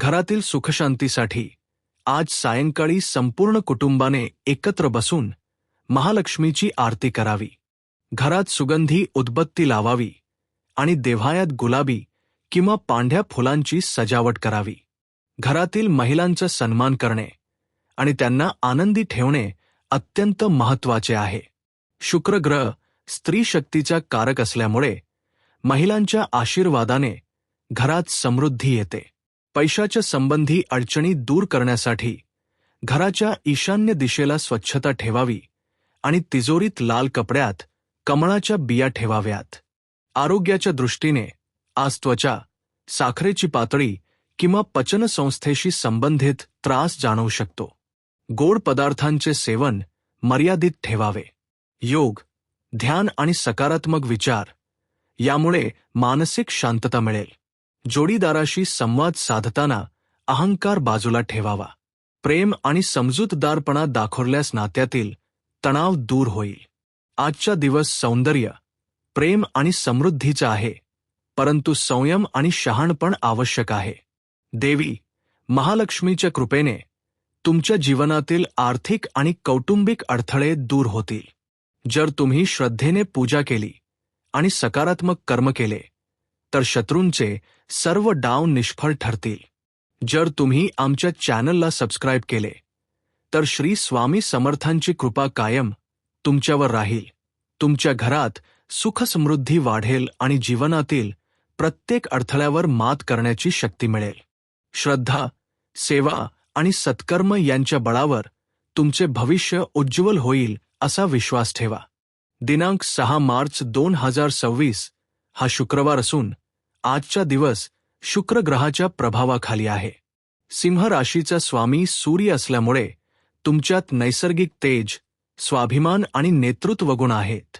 घरातील सुखशांतीसाठी आज सायंकाळी संपूर्ण कुटुंबाने एकत्र बसून महालक्ष्मीची आरती करावी. घरात सुगंधी उदबत्ती लावावी आणि देव्हाऱ्यात गुलाबी किंवा पांढऱ्या फुलांची सजावट करावी. घरातील महिलांचा सन्मान करणे आणि त्यांना आनंदी ठेवणे अत्यंत महत्त्वाचे आहे. शुक्र ग्रह स्त्री शक्तीचा कारक असल्यामुळे महिलांच्या आशीर्वादाने घरात समृद्धी येते. पैशाच्या संबंधी अडचणी दूर करण्यासाठी घराच्या ईशान्य दिशेला स्वच्छता ठेवावी आणि तिजोरीत लाल कपड्यात कमळाच्या बिया ठेवाव्यात. आरोग्याच्या दृष्टीने आज त्वचा, साखरेची पातळी किंवा पचनसंस्थेशी संबंधित त्रास जाणवू शकतो. गोड पदार्थांचे सेवन मर्यादित ठेवावे. योग, ध्यान आणि सकारात्मक विचार यामुळे मानसिक शांतता मिळेल. जोडीदाराशी संवाद साधताना अहंकार बाजूला ठेवावा. प्रेम आणि समजूतदारपणा दाखवल्यास नात्यातील तणाव दूर होईल. आजचा दिवस सौंदर्य, प्रेम आणि समृद्धीचा आहे, परंतु संयम आणि शहाणपण आवश्यक आहे. देवी महालक्ष्मीच्या कृपेने तुमच्या जीवनातील आर्थिक आणि कौटुंबिक अडथळे दूर होतील. जर तुम्ही श्रद्धेने पूजा केली आणि सकारात्मक कर्म केले तर शत्रूंचे सर्व डाव निष्फळ ठरतील. जर तुम्ही आमच्या चॅनलला सबस्क्राईब केले तर श्री स्वामी समर्थांची कृपा कायम तुमच्यावर राहील. तुमच्या घरात सुख समृद्धी वाढेल आणि जीवनातील प्रत्येक अडथळ्यावर मात करण्याची शक्ती मिळेल. श्रद्धा, सेवा आणि सत्कर्म यांच्या बळावर तुमचे भविष्य उज्ज्वल होईल असा विश्वास ठेवा. दिनांक 6 मार्च 2026 हा शुक्रवार असून आजचा दिवस शुक्र ग्रहाच्या प्रभावाखाली आहे. सिंह राशीचा स्वामी सूर्य असल्यामुळे तुमच्यात नैसर्गिक तेज, स्वाभिमान आणि नेतृत्व गुण आहेत.